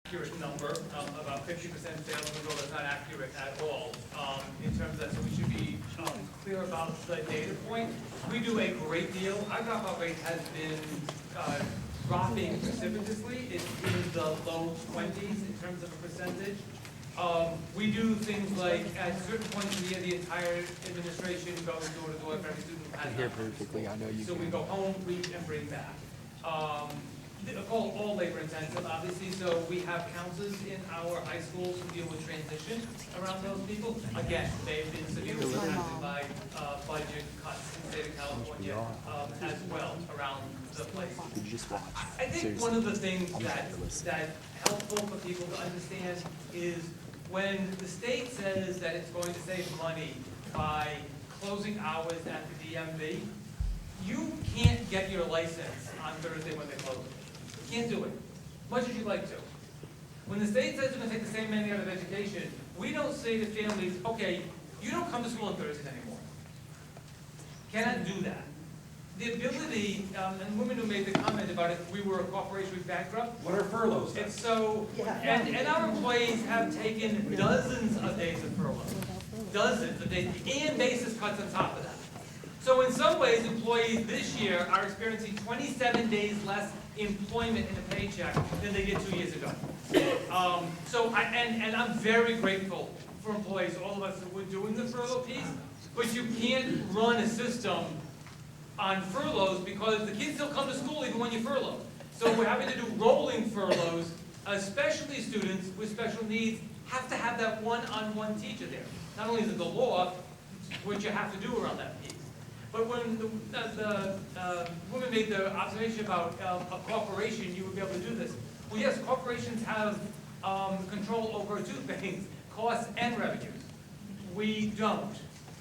accurate number, about 50% fail in the that's not accurate at all, in terms of that, so we should be clear about the data point. We do a great deal. Our dropout rate has been dropping precipitously. It's in the low 20s in terms of a percentage. We do things like, at certain points in the year, the entire administration goes door to door if every student has Here perfectly, I know you so can. we go home, reach, and bring back. All labor intensive, obviously, so we have counselors in our high schools who deal with transition around those people. Again, they've been severely impacted by budget cuts in the state of California as well around the place. Did you just watch? I think one of the things that helpful for people to understand is when the state says that it's going to save money by closing hours at the DMV, you can't get your license on Thursday when they close it. You can't do it, much as you'd like to. When the state says it's going to take the same money out of education, we don't say to families, okay, you don't come to school on Thursdays anymore. Cannot do that. The ability, and women who made the comment about it, we were a corporation with bankrupt. What are furloughs then? It's so, and our employees have taken dozens of days of furlough. Dozens of days, and basis cuts on top of that. So in some ways, employees this year are experiencing 27 days less employment in a paycheck than they did 2 years ago. And I'm very grateful for employees, all of us who were doing the furlough piece, but you can't run a system on furloughs because the kids still come to school even when you furlough. So we're having to do rolling furloughs, especially students with special needs have to have that one-on-one teacher there. Not only is it the law, which you have to do around that piece. But when the woman made the observation about a corporation, you would be able to do this. Well, yes, corporations have control over two things, costs and revenues. We don't.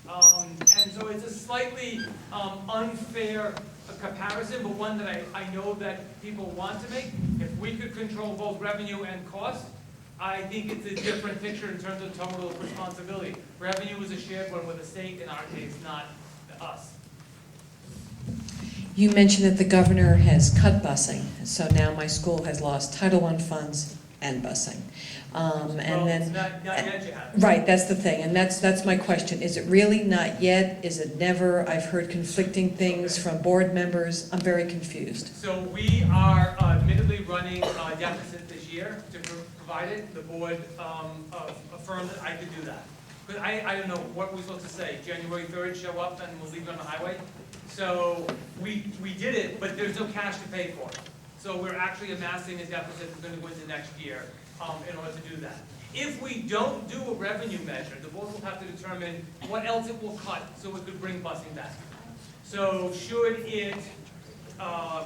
And so it's a slightly unfair comparison, but one that I know that people want to make. If we could control both revenue and cost, I think it's a different picture in terms of total responsibility. Revenue is a shared one with the state, in our case, not us. You mentioned that the governor has cut busing, so now my school has lost Title I funds and busing. It's not yet you have. Right, that's the thing, and that's my question. Is it really not yet? Is it never? I've heard conflicting things from board members. I'm very confused. So we are admittedly running a deficit this year to provide it. The board affirmed that I could do that. But I don't know what we're supposed to say. January 3rd, show up and we'll leave you on the highway. So we did it, but there's no cash to pay for it. So we're actually amassing a deficit that's going to go into next year in order to do that. If we don't do a revenue measure, the board will have to determine what else it will cut so it could bring busing back. So should it,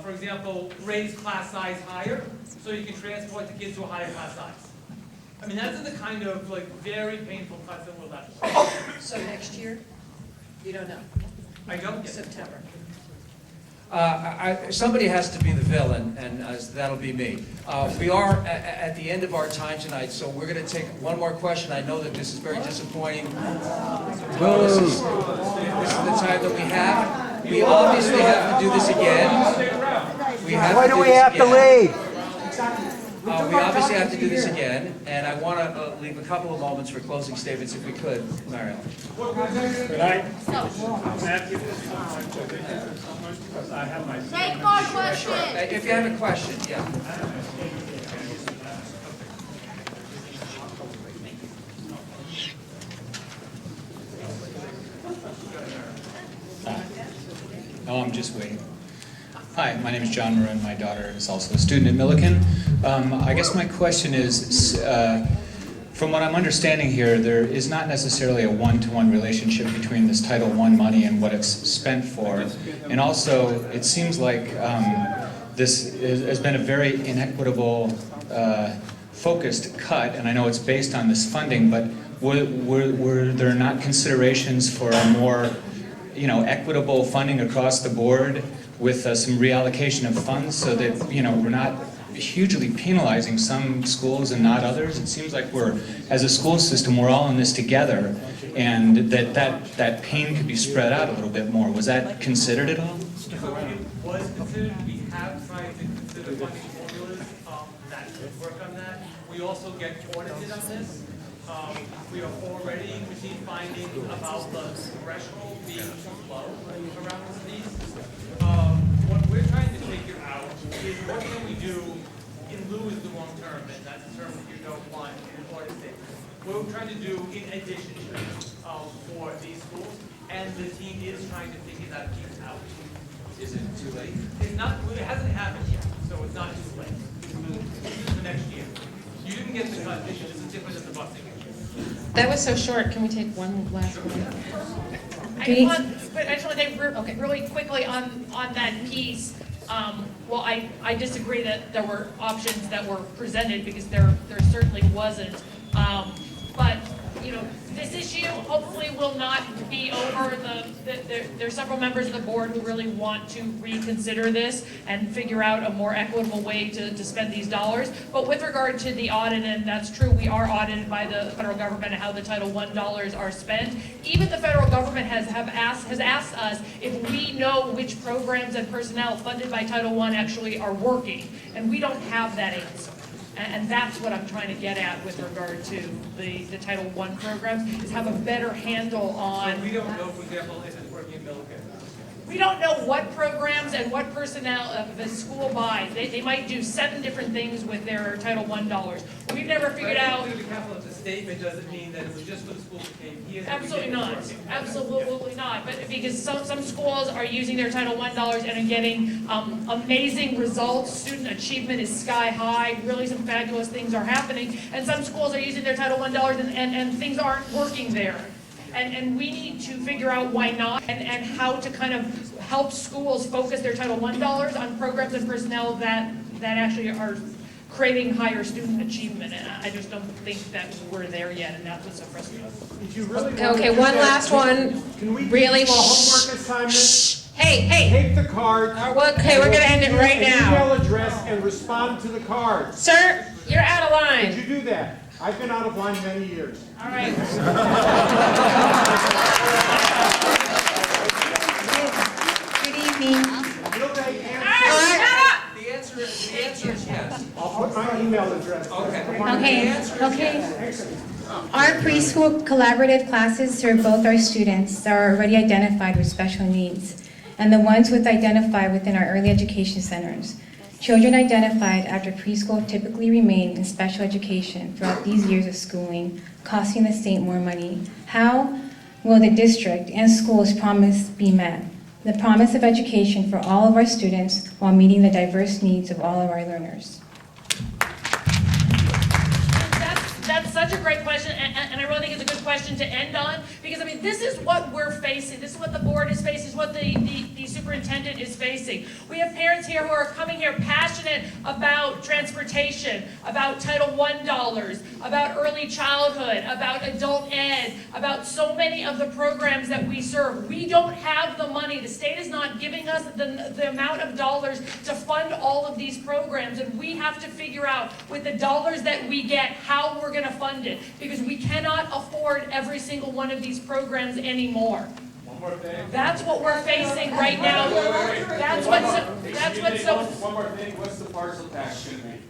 for example, raise class size higher so you can transport the kids to a higher class size? I mean, that's the kind of very painful cuts that we're left with. So next year? You don't know? I don't get September. Somebody has to be the villain, and that'll be me. We are at the end of our time tonight, so we're going to take one more question. I know that this is very disappointing. This is the time that we have. We obviously have to do this again. Why do we have to leave? We obviously have to do this again, and I want to leave a couple of moments for closing statements if we could, Mario. Could I ask you this because I have my... Take more questions. If you have a question, yeah. Oh, I'm just waiting. Hi, my name is John Maroon. My daughter is also a student at Millikan. I guess my question is, from what I'm understanding here, there is not necessarily a one-to-one relationship between this Title I money and what it's spent for. And also, it seems like this has been a very inequitable, focused cut, and I know it's based on this funding, but were there not considerations for a more equitable funding across the board with some reallocation of funds so that, we're not hugely penalizing some schools and not others? It seems like as a school system, we're all in this together, and that pain could be spread out a little bit more. Was that considered at all? So it was considered. We have tried to consider funding formulas that work on that. We We also get audited on this. We are already received findings about the threshold being too low around this piece. What we're trying to figure out is what can we do in lieu is the wrong term, and that's a term that you don't want in an audit statement. What we're trying to do in addition for these schools, and the team is trying to figure that piece out. Is it too late? It's not, it hasn't happened yet, so it's not too late. This is the next year. You didn't get the cut this year, this is different than the busing. That was so short. Can we take one last one? I just want to say really quickly on that piece. Well, I disagree that there were options that were presented because there certainly wasn't. But you know, this issue hopefully will not be over. There's several members of the board who really want to reconsider this and figure out a more equitable way to spend these dollars. But with regard to the audit, and that's true, we are audited by the federal government and how the Title I dollars are spent. Even the federal government has asked us if we know which programs and personnel funded by Title I actually are working, and we don't have that answer. And that's what I'm trying to get at with regard to the Title I programs, is have a better handle on. So we don't know, for example, if it's working in Milliken. We don't know what programs and what personnel the school buys. They might do 7 different things with their Title I dollars. We've never figured out. To be careful of the statement doesn't mean that it was just for the schools that came here. Absolutely not. Absolutely not. But because some schools are using their Title I dollars and are getting amazing results. Student achievement is sky high. Really some fabulous things are happening. And some schools are using their Title I dollars and things aren't working there. And we need to figure out why not and how to kind of help schools focus their Title I dollars on programs and personnel that actually are creating higher student achievement. And I just don't think that we're there yet, and that's what's so frustrating. Did you really Okay, one last one. Can we Really? do a homework assignment? Hey. Take the card. Okay, we're gonna end it right now. Email address and respond to the card. Sir, you're out of Did line. you do that? I've been out of line many years. All right. Good evening. Will they answer? The answer is yes. I'll put my email address. Okay. Our preschool collaborative classes serve both our students that are already identified with special needs and the ones with identified within our early education centers. Children identified after preschool typically remain in special education throughout these years of schooling, costing the state more money. How will the district and schools' promise be met? The promise of education for all of our students while meeting the diverse needs of all of our learners. That's such a great question, and I really think it's a good question to end on, because I mean, this is what we're facing. This is what the board is facing. This is what the superintendent is facing. We have parents here who are coming here passionate about transportation, about Title I dollars, about early childhood, about adult ed, about so many of the programs that we serve. We don't have the money. The state is not giving us the amount of dollars to fund all of these programs, and we have to figure out with the dollars that we get how we're going to fund it, because we cannot afford every single one of these programs anymore. One more thing. That's what we're facing right now. That's what's so. One more thing, what's the parcel tax gonna be?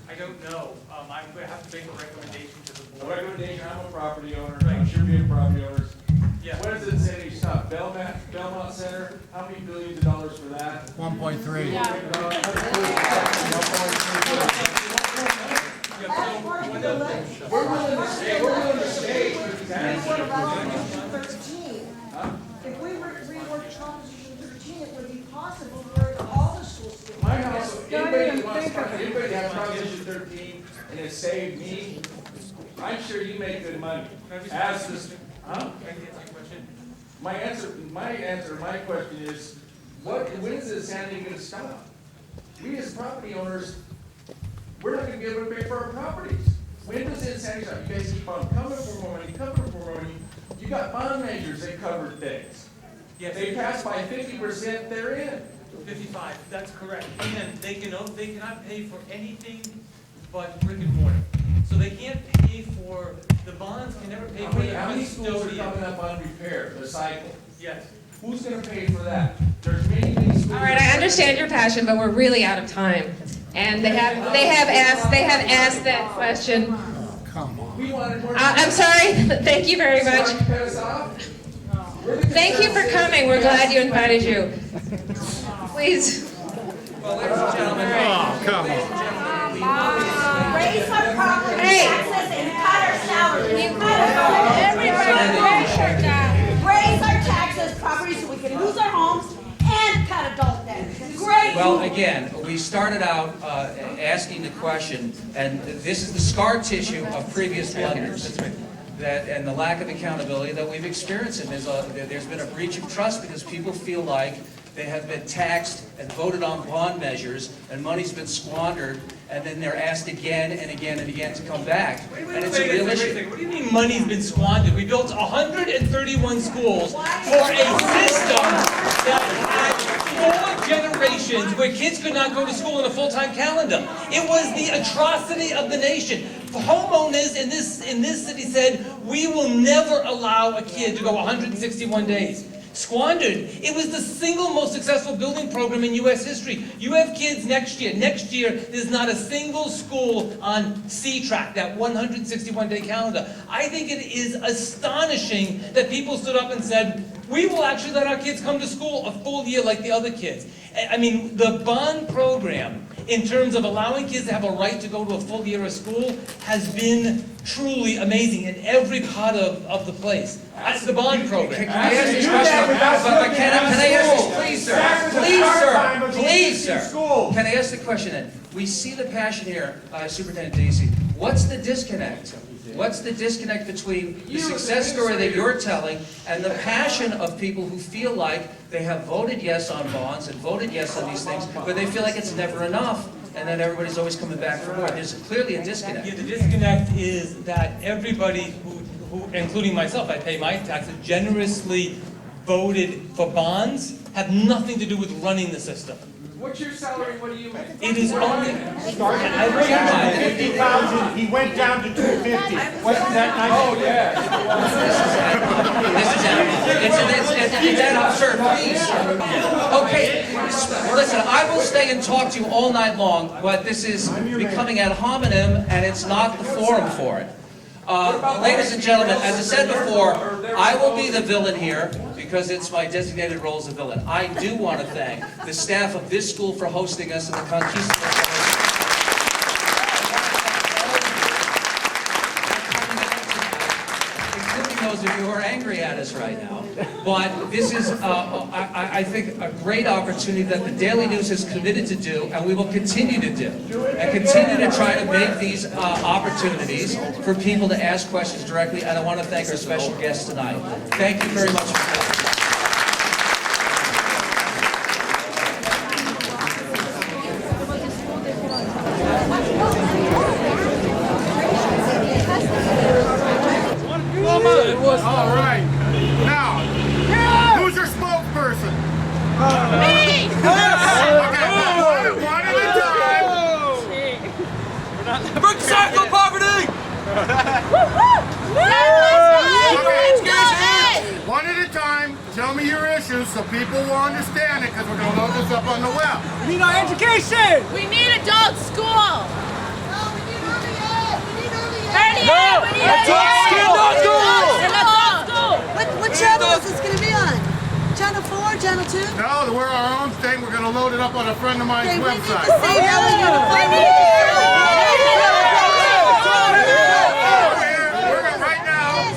I don't know. I have to make a recommendation to the The board. recommendation, I'm a property owner, I'm sure you have property owners. Yeah. What does it say to stop? Belmont Center, how many billions of dollars for that? 1.3. We're willing to stay, If we reworked Proposition 13, it would be possible for all the schools to. My house, anybody has Proposition 13 and it saved me, I'm sure you make good money. Ask this, huh? Can I answer your question? My question is, when is this insanity gonna stop? We as property owners, we're not gonna be able to pay for our properties. When does the insanity stop? You guys keep on coming for more money. You got bond measures that cover things. Yes. They pass by 50%, they're in. 55, that's correct. And they cannot pay for anything but brick and mortar. So they can't pay for, the bonds can never pay for the How many schools are custodian. coming up on repair, the cycle? Yes. Who's gonna pay for that? There's many schools. All right, I understand your passion, but we're really out of time. And they have asked that question. We wanted more. I'm sorry, thank you very much. Sorry to cut us off. Thank you for coming, we're glad you invited you. Please. Well, ladies and gentlemen. Raise our property Hey. taxes and cut our salaries. Raise our taxes, property, so we can lose our homes and cut adult debt. Great. Well, again, we started out asking the question, and this is the scar tissue of previous blunders, and the lack of accountability that we've experienced. And there's been a breach of trust because people feel like they have been taxed and voted on bond measures, and money's been squandered, and then they're asked again and again and again to come back. And it's a real issue. What do you mean money's been squandered? We built 131 schools for a system that had 4 generations where kids could not go to school in a full-time calendar. It was the atrocity of the nation. Homeowners in this city said, we will never allow a kid to go 161 days. Squandered. It was the single most successful building program in U.S. history. You have kids next year. Next year, there's not a single school on C-Track, that 161-day calendar. I think it is astonishing that people stood up and said, we will actually let our kids come to school a full year like the other kids. I mean, the bond program, in terms of allowing kids to have a right to go to a full year of school, has been truly amazing in every part of the place. That's the bond program. Can I ask this question? But can I ask this, please, sir? Please, sir. Can I ask the question then? We see the passion here, Superintendent Deasy. What's the disconnect? What's the disconnect between the success story that you're telling and the passion of people who feel like they have voted yes on bonds and voted yes on these things, but they feel like it's never enough, and then everybody's always coming back for more? There's clearly a disconnect. Yeah, the disconnect is that everybody who, including myself, I pay my taxes, generously voted for bonds, have nothing to do with running the system. What's your salary? What do you make? It is only... Started at 50,000, he went down to 250. Wasn't that nice? Oh, yeah. It's absurd, please. Okay, listen, I will stay and talk to you all night long, but this is becoming ad hominem, and it's not the forum for it. Ladies and gentlemen, as I said before, I will be the villain here because it's my designated role as a villain. I do want to thank the staff of this school for hosting us and the Conquistadors. Those of you who are angry at us right now. But this is, I think, a great opportunity that the Daily News has committed to do, and we will continue to do, and continue to try to make these opportunities for people to ask questions directly. And I want to thank our special guests tonight. Thank you very much for coming. All right. Now, who's your spokesperson? Me! Okay, one at a time. Break the cycle of poverty! Okay, one at a time. Tell me your issues so people will understand it, because we're going to load this up on the web. We need our education! We need adult school! What channel is this going to be on? Channel 4, Channel 2? No, we're our own thing. We're going to load it up on a friend of mine's website. Right now,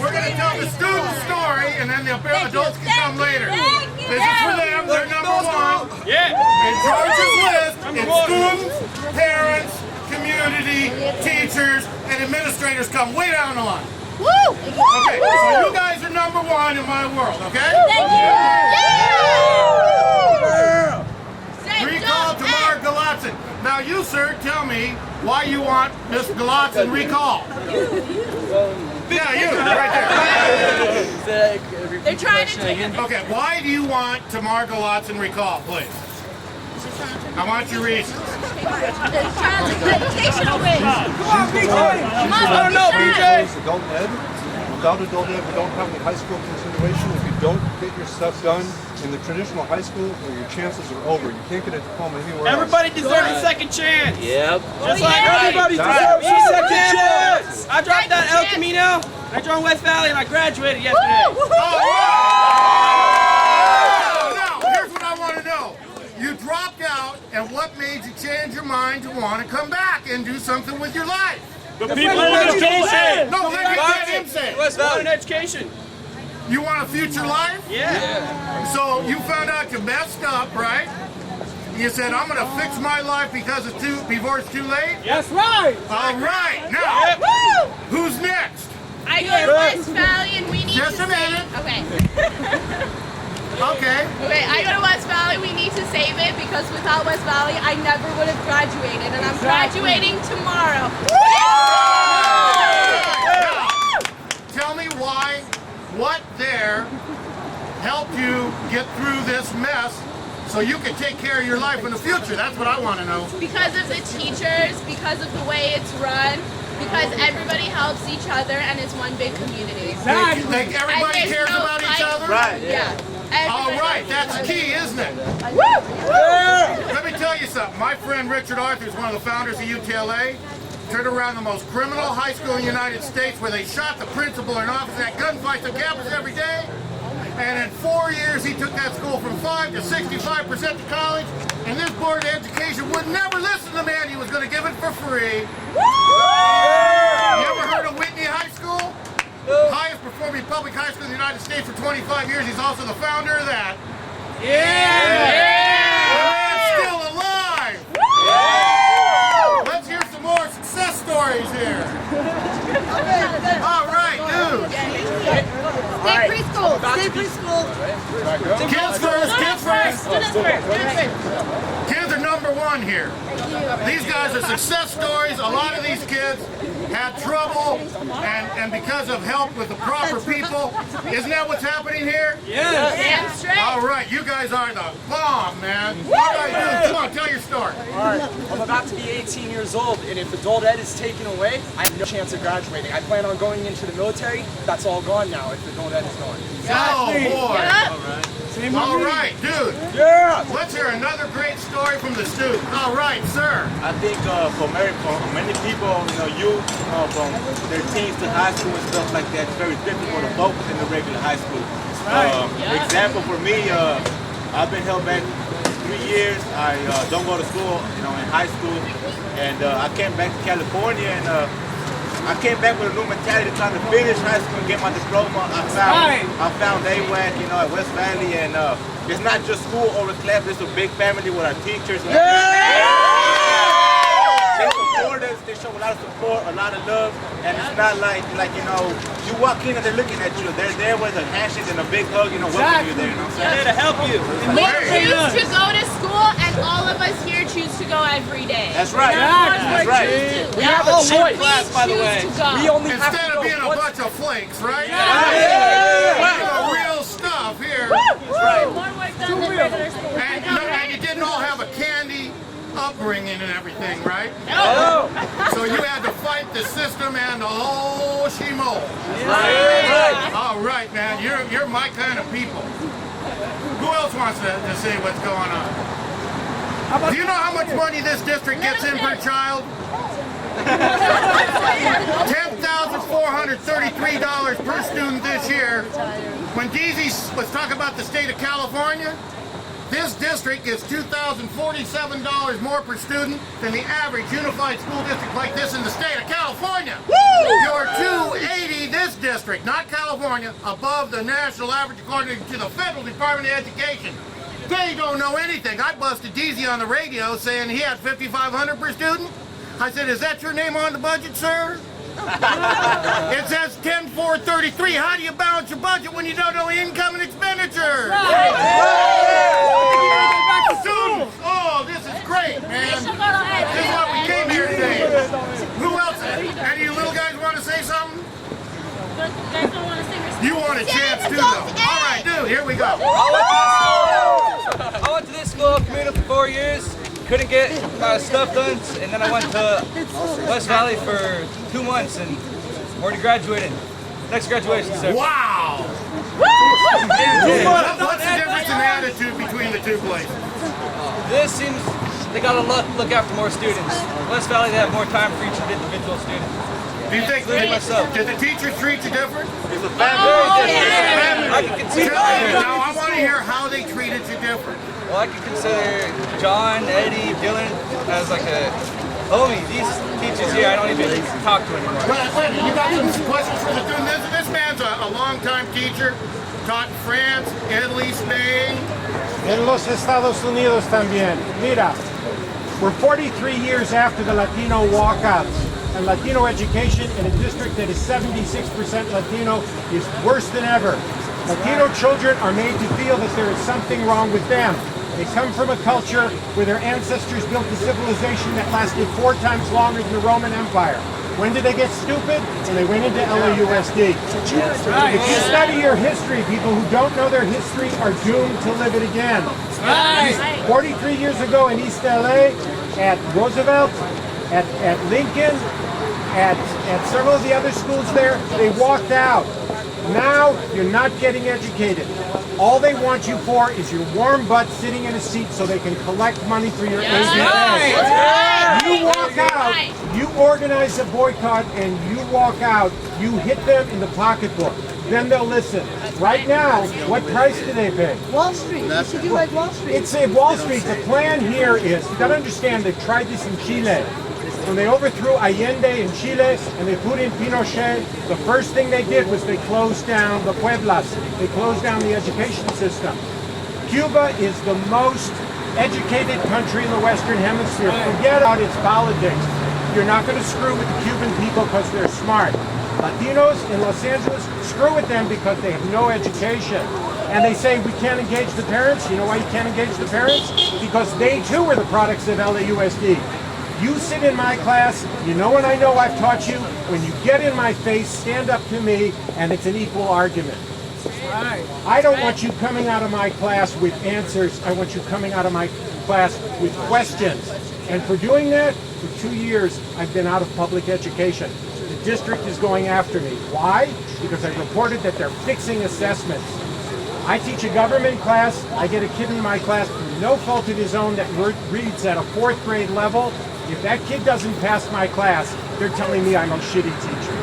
we're going to tell the student story, and then the adults can come later. This is for them. They're number one. And George's list is students, parents, community, teachers, and administrators come way down the line. Woo! Okay, so you guys are number one in my world, okay? Thank you! Recall Tamar Galatzan. Now you, sir, tell me why you want Miss Galatzan recalled. Yeah, you, right there. They're trying to take it. Okay, why do you want Tamar Galatzan recalled, please? I want your reasons. Educational reasons. Come on, BJ! I don't know, BJ! without adult ed, we don't have any high school consideration. If you don't get your stuff done in the traditional high school, your chances are over. You can't get a diploma anywhere else. Everybody deserves a second chance. Yep. Just like everybody deserves a second chance. I dropped out El Camino. I joined West Valley and I graduated yesterday. Now, here's what I want to know. You dropped out, and what made you change your mind to want to come back and do something with your life? The people in education. No, let me get him say. West Valley in education. You want a future life? Yeah. So you found out you messed up, right? You said, I'm going to fix my life because it's before it's too late? That's right. All right. Now, who's next? I go to West Valley and we need Just to a minute. Okay. Okay. Okay, I go to West Valley, we need to save it because without West Valley, I never would have graduated, and I'm graduating tomorrow. Tell me why, what there helped you get through this mess so you can take care of your life in the future. That's what I want to know. Because of the teachers, because of the way it's run, because everybody helps each other and it's one big community. Exactly. Like everybody And there's cares no about each fight. other? Right. Yeah. All Everybody right, knows that's each key, isn't it? other. Let me tell you something. My friend Richard Arthur is one of the founders of UTLA. Turned around the most criminal high school in the United States where they shot the principal in office and had gunfights on campus every day. And in 4 years, he took that school from 5 to 65% to college. And this Board of Education would never listen to the man. He was going to give it for free. You ever heard of Whitney High School? Highest performing public high school in the United States for 25 years. He's also the founder of that. It's still alive. Let's hear some more success stories here. All right, dude. Stay preschool. Stay preschool. Kids first, kids first. Students first. Kids are number one here. These guys are success stories. A lot of these kids had trouble, and because of help with the proper people. Isn't that what's happening here? Damn straight. All right, you guys are the bomb, man. All right, dude, come on, tell your story. Alright, I'm about to be 18 years old, and if adult ed is taken away, I have no chance of graduating. I plan on going into the military. That's all gone now if adult ed is gone. Oh, boy. All right, dude. Yeah! Let's hear another great story from the student. All right, sir. I think for many people, youth from their teens to high school and stuff like that, it's very difficult to focus in the regular high school. For example, for me, I've been held back 3 years. I don't go to school, in high school, and I came back to California, and I came back with a new mentality trying to finish high school and get my diploma. I found AWAC, at West Valley, and it's not just school over class, it's a big family with our teachers. They support us, they show a lot of support, a lot of love, and it's not like you walk in and they're looking at you. They're there with a handshake and a big hug, welcome you there, you know what I'm saying? They're there to help you. We choose to go to school, and all of us here choose to go every day. That's right. That's right. We have a choice, by the way. We only have Instead to of being a go bunch of flakes, right? Real stuff here. Right. More work done than regular school. And you didn't all have a candy upbringing and everything, right? No. So you had to fight the system and the whole shimo. Right. All right, man. You're my kind of people. Who else wants to say what's going on? Do you know how much money this district gets in per child? $10,433 per student this year. When Deasy was talking about the state of California, this district gets $2,047 more per student than the average unified school district like this in the state of California. You're 280, this district, not California, above the national average according to the Federal Department of Education. They don't know anything. I busted Deasy on the radio saying he had $5,500 per student. I said, is that your name on the budget, sir? It says 10,433. How do you balance your budget when you don't know income and expenditure? Students, oh, this is great, man. This is why we came here today. Who else? Any of you little guys want to say something? You want a chance too, though. All right, dude, here we go. I went to this school, Camino, for 4 years. Couldn't get my stuff done, and then I went to West Valley for 2 months and already graduated. Next graduation, sir. Wow! What's the difference in attitude between the two places? This seems they got to look after more students. West Valley, they have more time for each individual student. Do you think Including myself. did the teachers treat you different? It's a family. I can consider. Now I want to hear how they treated you different. Well, I could consider John, Eddie, Dylan as like a homie. These teachers here, I don't even talk to anymore. You got some questions for the student. This man's a longtime teacher, taught in France, Italy, Spain. En los Estados Unidos también. Mira, we're 43 years after the Latino walkouts, and Latino education in a district that is 76% Latino is worse than ever. Latino children are made to feel that there is something wrong with them. They come from a culture where their ancestors built a civilization that lasted 4 times longer than the Roman Empire. When did they get stupid? When they went into LAUSD. If you study your history, people who don't know their history are doomed to live it again. 43 years ago in East LA, at Roosevelt, at Lincoln, at several of the other schools there, they walked out. Now, you're not getting educated. All they want you for is your warm butt sitting in a seat so they can collect money for your ABA. You walk out, you organize a boycott, and you walk out, you hit them in the pocketbook. Then they'll listen. Right now, what price do they pay? Wall Street. You should do like Wall Street. It's a Wall Street. The plan here is, you gotta understand, they've tried this in Chile. When they overthrew Allende in Chile and they put in Pinochet, the first thing they did was they closed down the pueblas. They closed down the education system. Cuba is the most educated country in the Western Hemisphere. Forget about its politics. You're not going to screw with the Cuban people because they're smart. Latinos in Los Angeles, screw with them because they have no education. And they say we can't engage the parents. You know why you can't engage the parents? Because they too are the products of LAUSD. You sit in my class, you know and I know I've taught you, when you get in my face, stand up to me, and it's an equal argument. I don't want you coming out of my class with answers, I want you coming out of my class with questions. And for doing that, for 2 years, I've been out of public education. The district is going after me. Why? Because I reported that they're fixing assessments. I teach a government class, I get a kid in my class through no fault of his own that reads at a 4th grade level. If that kid doesn't pass my class, they're telling me I'm a shitty teacher.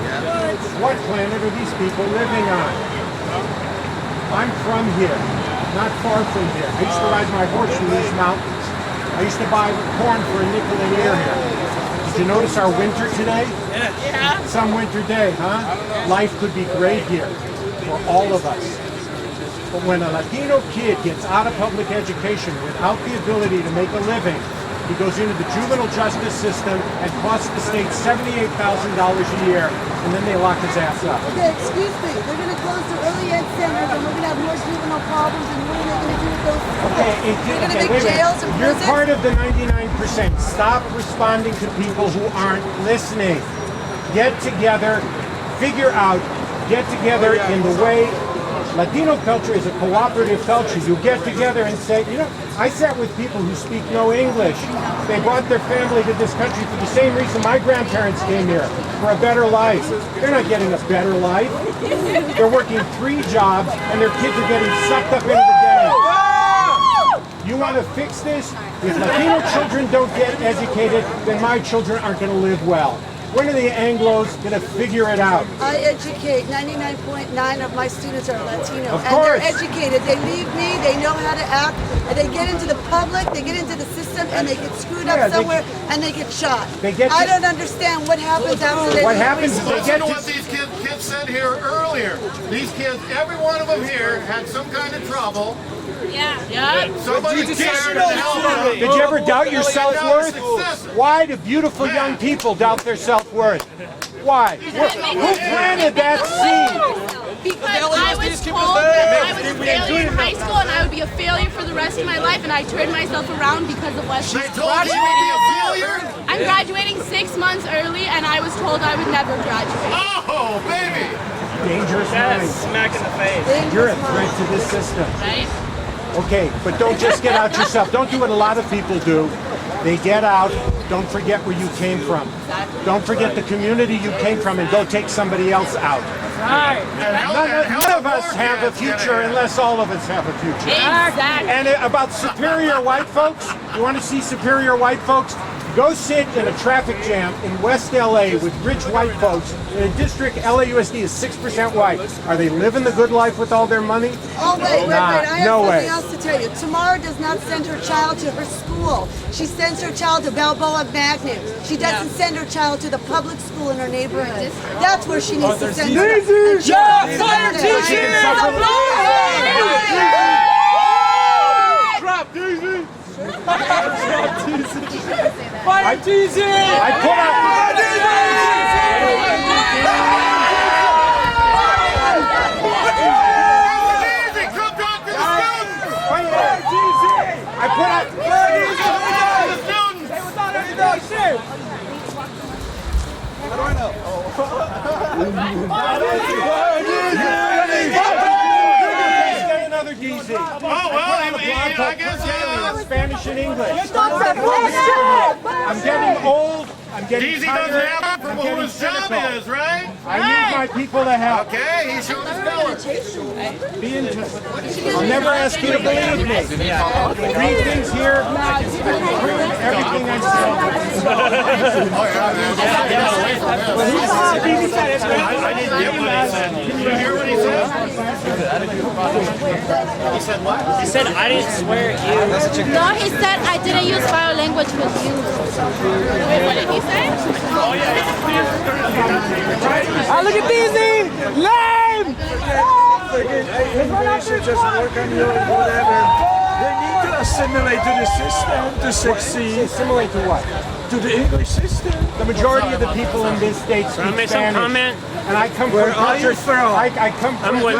What planet are these people living on? I'm from here, not far from here. I used to ride my horse in these mountains. I used to buy corn for a nickel a year here. Did you notice our winter today? Yeah. Some winter day, huh? Life could be great here for all of us. But when a Latino kid gets out of public education without the ability to make a living, he goes into the juvenile justice system and costs the state $78,000 a year, and then they lock his ass up. Okay, excuse me. They're going to close the early ed centers, and we're going to have more juvenile problems, and what are they going to do with those? They're going to make jails and prisons? You're part of the 99%. Stop responding to people who aren't listening. Get together, figure out, get together in the way. Latino culture is a cooperative culture. You get together and say, you know, I sat with people who speak no English. They brought their family to this country for the same reason my grandparents came here, for a better life. They're not getting a better life. They're working 3 jobs and their kids are getting sucked up into the gang. You want to fix this? If Latino children don't get educated, then my children aren't going to live well. When are the Anglos going to figure it out? I educate 99.9% of my students are Latino. Of and course. they're educated. They leave me, they know how to act, and they get into the public, they get into the system, and they get screwed up somewhere, and they get shot. I don't understand what happens after they leave. Listen to what these kids said here earlier. These kids, every one of them here had some kind of trouble. Yeah. Somebody cared to help them. Did you ever doubt your self-worth? Why do beautiful young people doubt their self-worth? Why? Who planted that seed? Because I was told that I was a failure in high school and I would be a failure for the rest of my life, and I turned myself around because of what she told you you'd be a failure? I'm graduating 6 months early, and I was told I would never graduate. Oh, baby! Dangerous mind. Smack in the face. You're a threat to this system. Right? Okay, but don't just get out yourself. Don't do what a lot of people do. They get out, don't forget where you came from. Don't forget the community you came from and go take somebody else out. None of us have a future unless all of us have a future. Exactly. And about superior white folks, you want to see superior white folks? Go sit in a traffic jam in West LA with rich white folks in a district LAUSD is 6% white. Are they living the good life with all their money? Oh, wait. I have no something way. else to tell you. Tamara does not send her child to her school. She sends her child to Balboa Magnet. She doesn't send her child to the public school in her neighborhood. That's where she needs to send her. Fire teachers! Drop Deasy! Fire Deasy! I put up. Another Deasy. Oh, well, I guess, Spanish and English. I'm getting old. I'm getting Deasy tired. doesn't have I'm for getting who his job cynical. is, right? I need my people to help. Okay, he's showing his colors. Be interested. I'll never ask you to believe me. Read things here. I can prove everything I say. I didn't get what he said. Did you hear what he said? He said what? He said, I didn't swear at you. No, he said I didn't use foul language with you. Wait, what did he say? Ah, look at Deasy! Lame! They should just work on you or whatever. They need to assimilate to the system to succeed. Assimilate to what? To the English system. The majority of the people in this state speak Can I make some Spanish. comment? And I come Where from are you cultures. from? I come from. I'm with-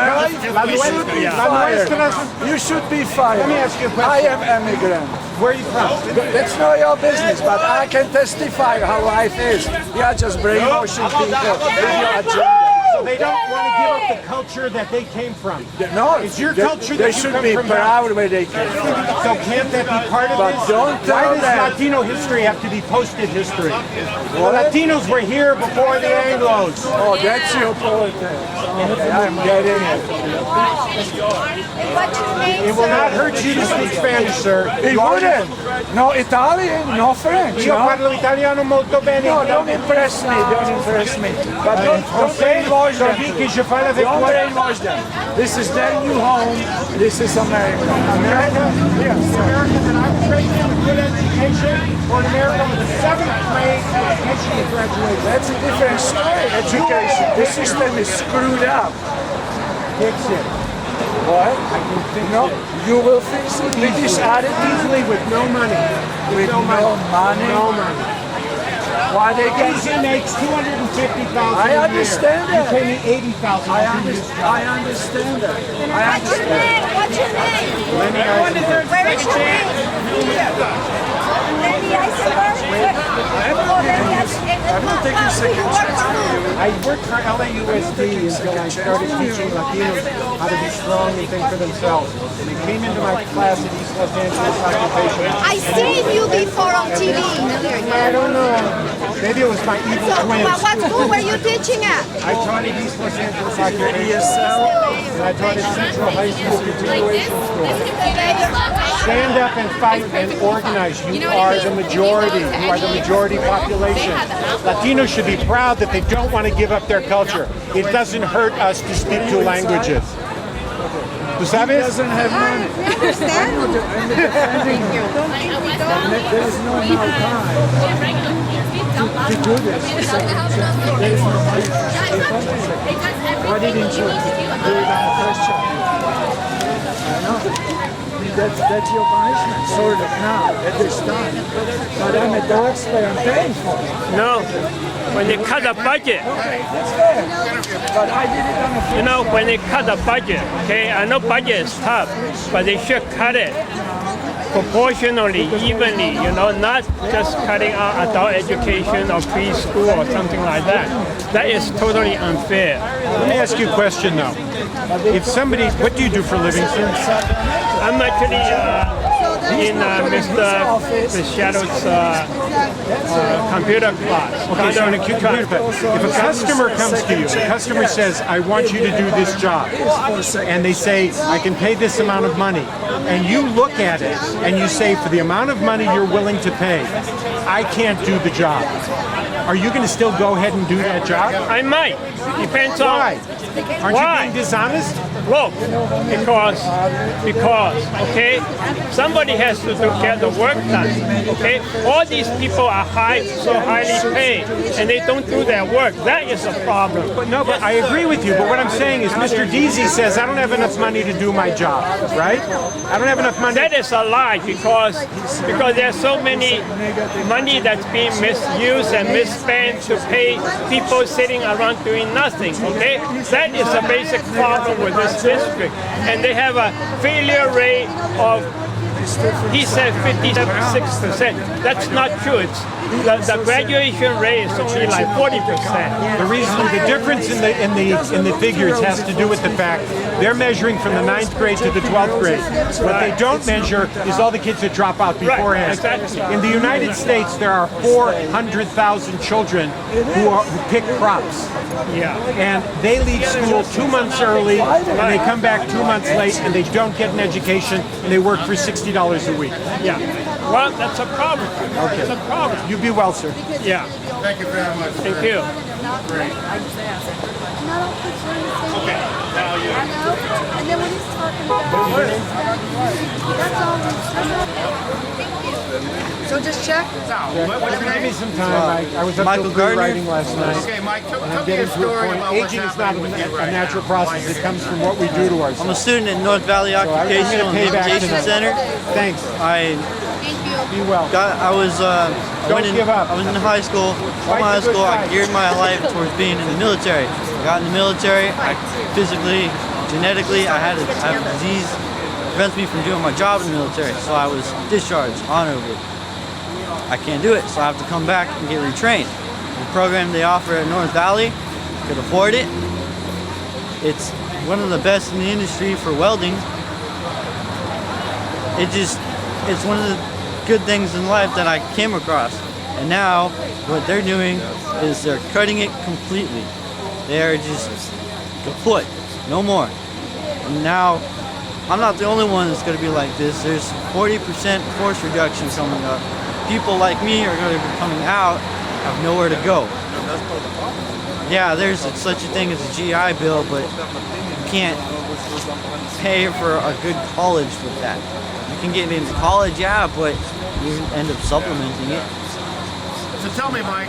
You should be fired. Let me ask you a question. I am immigrant. Where are you from? That's not your business, but I can testify how life is. You are just brainwashing people with your agenda. So they don't want to give up the culture that they came from. No, It's your culture that they you should come be from. proud where they came from. So can't that be part of But this? don't Why tell does them. Latino history have to be posted history? The Latinos were here before the Anglos. Oh, that's your politics. Okay, I'm getting it. It will not hurt you to speak Spanish, sir. It wouldn't. No Italian, no French. Io No, parlo italiano molto bene. no, don't impress me. Don't impress me. But don't brainwash them. Don't brainwash them. This is their new home. This is America. America? Yes. America that I was raised in a good education, or an America with a 7th grade education to graduate. That's a different story. Education. The system is screwed up. Fix it. What? I can fix No, it. you will fix it with this attitude. Easily with no money. With no money. No money. Why they get? Easy makes $250,000 I understand a year. that. You pay me $80,000. I understand that. I understand. What's your name? Lenny Everyone deserves a Where is second your chance. Lenny Eisenberg? I'm not taking second chance for you. I worked for LAUSD until I started teaching Latinos how to be strong and think for themselves. And they came into my class at East Los Angeles Occupation. I seen you before on TV. I don't know. Maybe it was my evil So, twins. what school were you teaching at? I taught at East Los Angeles Occupation. And I taught at Central High School Continuation School. Stand up and fight and organize. You are the majority. You are the majority population. Latinos should be proud that they don't want to give up their culture. It doesn't hurt us to speak two languages. ¿Tú sabes? Doesn't have money. Understand? There is no more time to do this. There is no money. Why didn't you do it on the first chapter? I know. That's your punishment, sort of, now, at this time. But I'm a taxpayer, I'm paying for it. No, when they cut the budget, That's fair. But I did it on the first you know, when they cut the budget, okay, I know budget is tough, but they should cut it proportionally, evenly, you know, not just cutting out adult education or preschool or something like that. That is totally unfair. Let me ask you a question, though. If somebody, what do you do for a living, sir? I'm actually in Mr. Shadow's computer class. Okay, so in a computer class, if a customer comes to you, the customer says, I want you to do this job, and they say, I can pay this amount of money, and you look at it, and you say, for the amount of money you're willing to pay, I can't do the job. Are you going to still go ahead and do that job? I might. Depends on... Why? Aren't you being dishonest? Look, because, okay, somebody has to get the work done, okay? All these people are so highly paid, and they don't do their work. That is a problem. But I agree with you, but what I'm saying is Mr. Deasy says I don't have enough money to do my job, right? I don't have enough money. That is a lie, because there's so many money that's being misused and misspent to pay people sitting around doing nothing, okay? That is a basic problem with this district. And they have a failure rate of, he said 56%. That's not true. The graduation rate is only like 40%. The reason, the difference in the figures has to do with the fact they're measuring from the 9th grade to the 12th grade. What they don't measure is all the kids that drop out beforehand. Exactly. In the United States, there are 400,000 children who pick crops. Yeah. And they leave school 2 months early, and they come back 2 months late, and they don't get an education, and they work for $60 a week. Yeah. Well, that's a problem. Okay. It's a problem. You be well, sir. Yeah. Thank you very much. Thank you. Great. Okay. Now you. And then when he's talking about that's all. So just check. Give me some time. I was up till 3 writing last night. Okay, Mike, And I'm tell me a getting to a story point. about what's Aging is not happening with you a right natural now. process. It comes from what we do to ourselves. I'm a student at North Valley Occupational and Education Center. Thanks. Be well. I was Don't give up. I was in high school. All my high school, I geared my life towards being in the military. I got in the military. I physically, genetically, I have a disease that prevents me from doing my job in the military. So I was discharged honorably. I can't do it, so I have to come back and get retrained. The program they offer at North Valley, I could afford it. It's one of the best in the industry for welding. It's one of the good things in life that I came across. And now, what they're doing is they're cutting it completely. They're just kaput, no more. And now, I'm not the only one that's going to be like this. There's 40% force reduction coming up. People like me are going to be coming out, have nowhere to go. Yeah, there's such a thing as a GI Bill, but you can't pay for a good college with that. You can get into college, yeah, but you end up supplementing it. So tell me, Mike,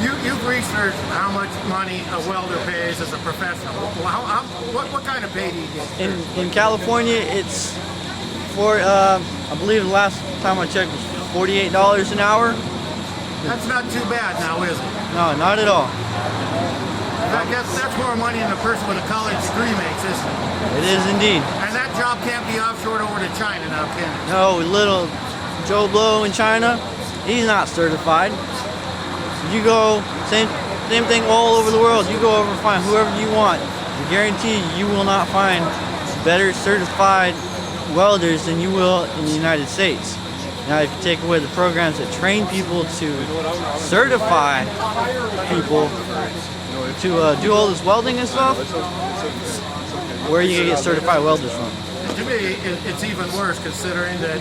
you've researched how much money a welder pays as a professional. What kind of pay do you get? In California, it's for, I believe the last time I checked was $48 an hour. That's not too bad now, is it? No, not at all. I guess that's more money than a person with a college degree makes, isn't it? It is indeed. And that job can't be offshored over to China now, can it? No, little Joe Blow in China, he's not certified. You go, same thing all over the world. You go over and find whoever you want. I guarantee you will not find better certified welders than you will in the United States. Now, if you take away the programs that train people to certify people to do all this welding and stuff, where are you going to get certified welders from? To me, it's even worse considering that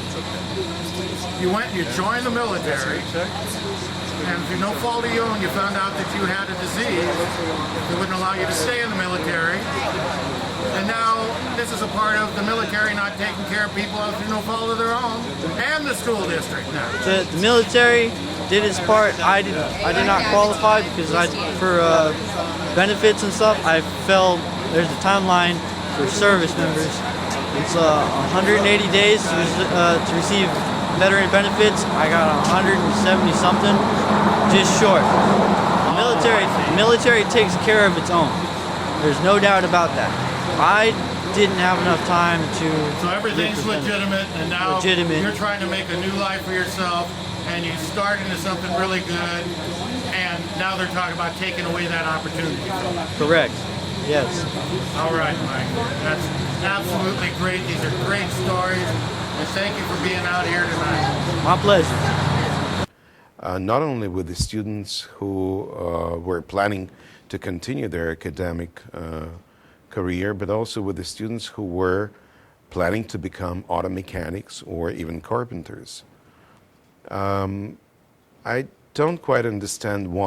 you joined the military, and through no fault of your own, you found out that you had a disease that wouldn't allow you to stay in the military. And now this is a part of the military not taking care of people through no fault of their own, and the school district now. The military did its part. I did not qualify because for benefits and stuff. I fell. There's a timeline for service members. It's 180 days to receive veteran benefits. I got 170 something, just short. The military takes care of its own. There's no doubt about that. I didn't have enough time to. So everything's legitimate, and now you're trying to make a new life for yourself, and you start into something really good, and now they're talking about taking away that opportunity. Correct. Yes. All right, Mike. That's absolutely great. These are great stories, And thank you for being out here tonight. My pleasure. Not only with the students who were planning to continue their academic career, but also with the students who were planning to become auto mechanics or even carpenters. I don't quite understand why